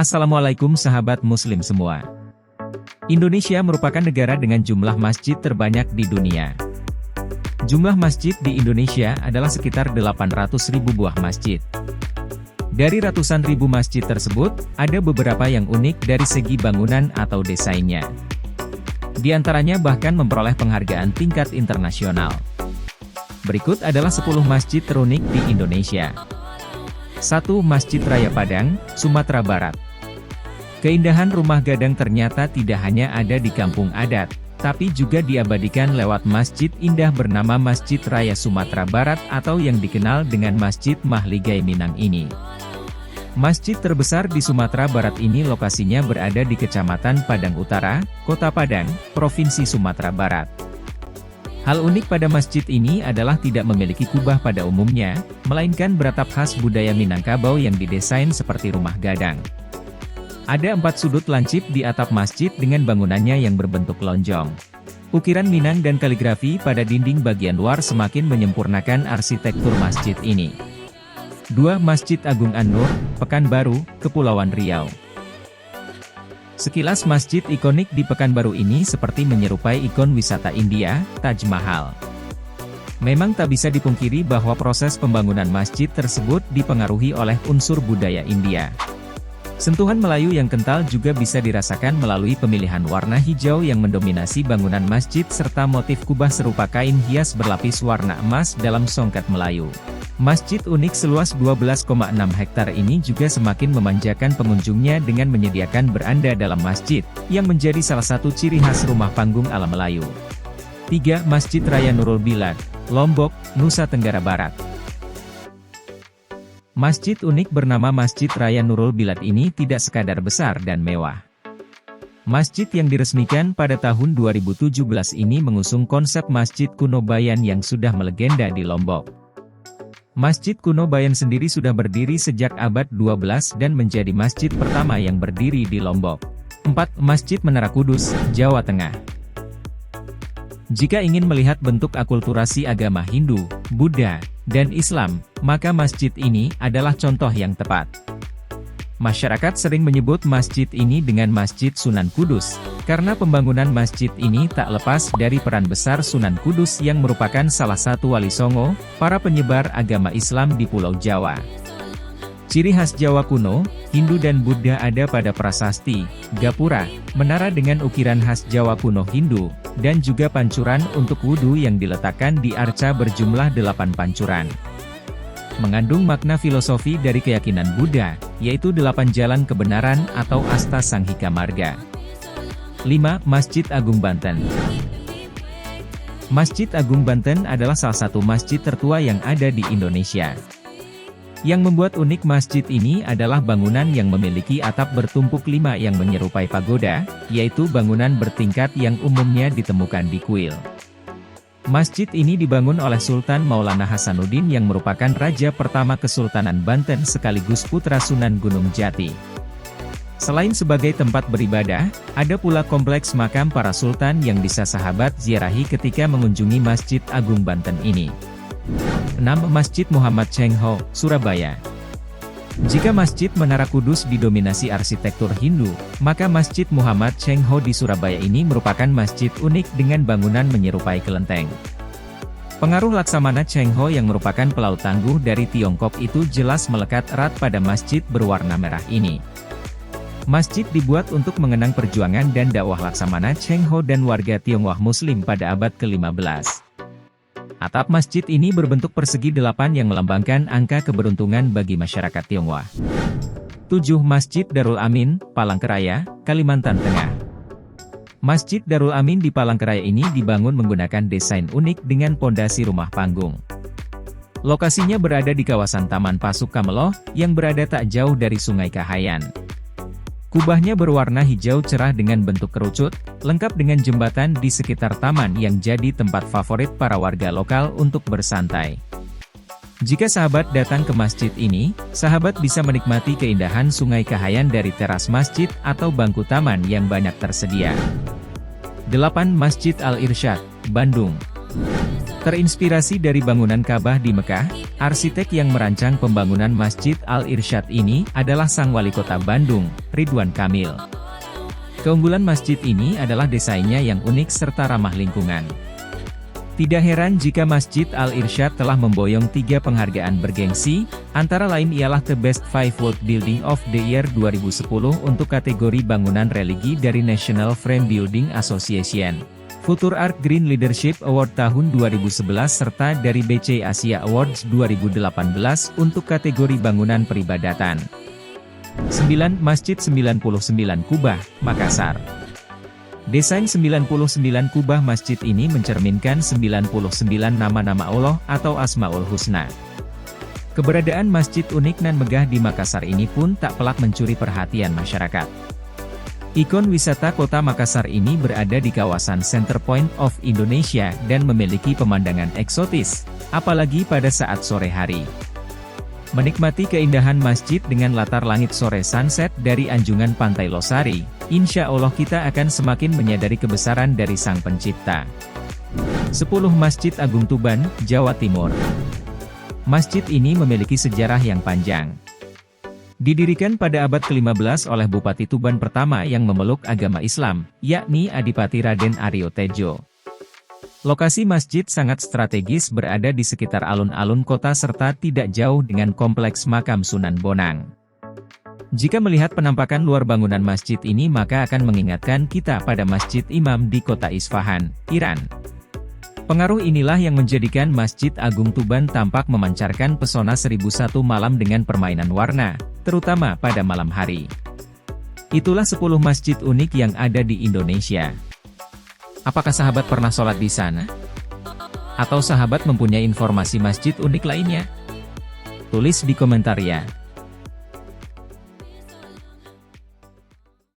Assalamualaikum sahabat muslim semua. Indonesia merupakan negara dengan jumlah masjid terbanyak di dunia. Jumlah masjid di Indonesia adalah sekitar 800.000 buah masjid. Dari ratusan ribu masjid tersebut, ada beberapa yang unik dari segi bangunan atau desainnya. Di antaranya bahkan memperoleh penghargaan tingkat internasional. Berikut adalah 10 masjid terunik di Indonesia. 1. Masjid Raya Padang, Sumatera Barat. Keindahan rumah gadang ternyata tidak hanya ada di kampung adat, tapi juga diabadikan lewat masjid indah bernama Masjid Raya Sumatera Barat atau yang dikenal dengan Masjid Mahligai Minang ini. Masjid terbesar di Sumatera Barat ini lokasinya berada di Kecamatan Padang Utara, Kota Padang, Provinsi Sumatera Barat. Hal unik pada masjid ini adalah tidak memiliki kubah pada umumnya, melainkan beratap khas budaya Minangkabau yang didesain seperti rumah gadang. Ada 4 sudut lancip di atap masjid dengan bangunannya yang berbentuk lonjong. Ukiran Minang dan kaligrafi pada dinding bagian luar semakin menyempurnakan arsitektur masjid ini. 2. Masjid Agung An-Nur, Pekanbaru, Kepulauan Riau. Sekilas masjid ikonik di Pekanbaru ini seperti menyerupai ikon wisata India, Taj Mahal. Memang tak bisa dipungkiri bahwa proses pembangunan masjid tersebut dipengaruhi oleh unsur budaya India. Sentuhan Melayu yang kental juga bisa dirasakan melalui pemilihan warna hijau yang mendominasi bangunan masjid serta motif kubah serupa kain hias berlapis warna emas dalam songket Melayu. Masjid unik seluas 12,6 hektar ini juga semakin memanjakan pengunjungnya dengan menyediakan beranda dalam masjid, yang menjadi salah satu ciri khas rumah panggung ala Melayu. 3. Masjid Raya Nurul Bilad, Lombok, Nusa Tenggara Barat. Masjid unik bernama Masjid Raya Nurul Bilad ini tidak sekadar besar dan mewah. Masjid yang diresmikan pada tahun 2017 ini mengusung konsep masjid kuno Bayan yang sudah melegenda di Lombok. Masjid kuno Bayan sendiri sudah berdiri sejak abad 12 dan menjadi masjid pertama yang berdiri di Lombok. 4. Masjid Menara Kudus, Jawa Tengah. Jika ingin melihat bentuk akulturasi agama Hindu, Buddha, dan Islam, maka masjid ini adalah contoh yang tepat. Masyarakat sering menyebut masjid ini dengan Masjid Sunan Kudus, karena pembangunan masjid ini tak lepas dari peran besar Sunan Kudus yang merupakan salah satu wali songo, para penyebar agama Islam di Pulau Jawa. Ciri khas Jawa kuno, Hindu dan Buddha ada pada prasasti, gapura, menara dengan ukiran khas Jawa kuno Hindu, dan juga pancuran untuk wudhu yang diletakkan di arca berjumlah 8 pancuran. Mengandung makna filosofi dari keyakinan Buddha, yaitu 8 jalan kebenaran atau Asta Sanghika Marga. 5. Masjid Agung Banten. Masjid Agung Banten adalah salah satu masjid tertua yang ada di Indonesia. Yang membuat unik masjid ini adalah bangunan yang memiliki atap bertumpuk 5 yang menyerupai pagoda, yaitu bangunan bertingkat yang umumnya ditemukan di kuil. Masjid ini dibangun oleh Sultan Maulana Hasanuddin yang merupakan raja pertama Kesultanan Banten sekaligus putra Sunan Gunung Jati. Selain sebagai tempat beribadah, ada pula kompleks makam para sultan yang bisa sahabat ziarahi ketika mengunjungi Masjid Agung Banten ini. 6. Masjid Muhammad Cengho, Surabaya. Jika Masjid Menara Kudus didominasi arsitektur Hindu, maka Masjid Muhammad Cengho di Surabaya ini merupakan masjid unik dengan bangunan menyerupai kelenteng. Pengaruh Laksamana Cengho yang merupakan pelaut tangguh dari Tiongkok itu jelas melekat erat pada masjid berwarna merah ini. Masjid dibuat untuk mengenang perjuangan dan dakwah Laksamana Cengho dan warga Tionghoa Muslim pada abad ke-15. Atap masjid ini berbentuk persegi 8 yang melambangkan angka keberuntungan bagi masyarakat Tionghoa. 7. Masjid Darul Amin, Palangkaraya, Kalimantan Tengah. Masjid Darul Amin di Palangkaraya ini dibangun menggunakan desain unik dengan pondasi rumah panggung. Lokasinya berada di kawasan Taman Pasuk Kameloh, yang berada tak jauh dari Sungai Kahayan. Kubahnya berwarna hijau cerah dengan bentuk kerucut, lengkap dengan jembatan di sekitar taman yang jadi tempat favorit para warga lokal untuk bersantai. Jika sahabat datang ke masjid ini, sahabat bisa menikmati keindahan Sungai Kahayan dari teras masjid atau bangku taman yang banyak tersedia. 8. Masjid Al-Irsyad, Bandung. Terinspirasi dari bangunan Ka'bah di Mekah, arsitek yang merancang pembangunan Masjid Al-Irsyad ini adalah Sang Wali Kota Bandung, Ridwan Kamil. Keunggulan masjid ini adalah desainnya yang unik serta ramah lingkungan. Tidak heran jika Masjid Al-Irsyad telah memboyong 3 penghargaan bergengsi, antara lain ialah The Best 5 World Building of the Year 2010 untuk kategori bangunan religi dari National Frame Building Association, Future Art Green Leadership Award tahun 2011 serta dari BC Asia Awards 2018 untuk kategori bangunan peribadatan. 9. Masjid 99 Kubah, Makassar. Desain 99 kubah masjid ini mencerminkan 99 nama-nama Allah atau Asmaul Husna. Keberadaan masjid unik nan megah di Makassar ini pun tak pelak mencuri perhatian masyarakat. Ikon wisata kota Makassar ini berada di kawasan Center Point of Indonesia dan memiliki pemandangan eksotis, apalagi pada saat sore hari. Menikmati keindahan masjid dengan latar langit sore sunset dari anjungan Pantai Losari, insya Allah kita akan semakin menyadari kebesaran dari Sang Pencipta. 10. Masjid Agung Tuban, Jawa Timur. Masjid ini memiliki sejarah yang panjang. Didirikan pada abad ke-15 oleh Bupati Tuban pertama yang memeluk agama Islam, yakni Adipati Raden Aryo Tejo. Lokasi masjid sangat strategis berada di sekitar alun-alun kota serta tidak jauh dengan kompleks makam Sunan Bonang. Jika melihat penampakan luar bangunan masjid ini maka akan mengingatkan kita pada Masjid Imam di kota Isfahan, Iran. Pengaruh inilah yang menjadikan Masjid Agung Tuban tampak memancarkan pesona 1001 malam dengan permainan warna, terutama pada malam hari. Itulah 10 masjid unik yang ada di Indonesia. Apakah sahabat pernah sholat di sana? Atau sahabat mempunyai informasi masjid unik lainnya? Tulis di komentar ya.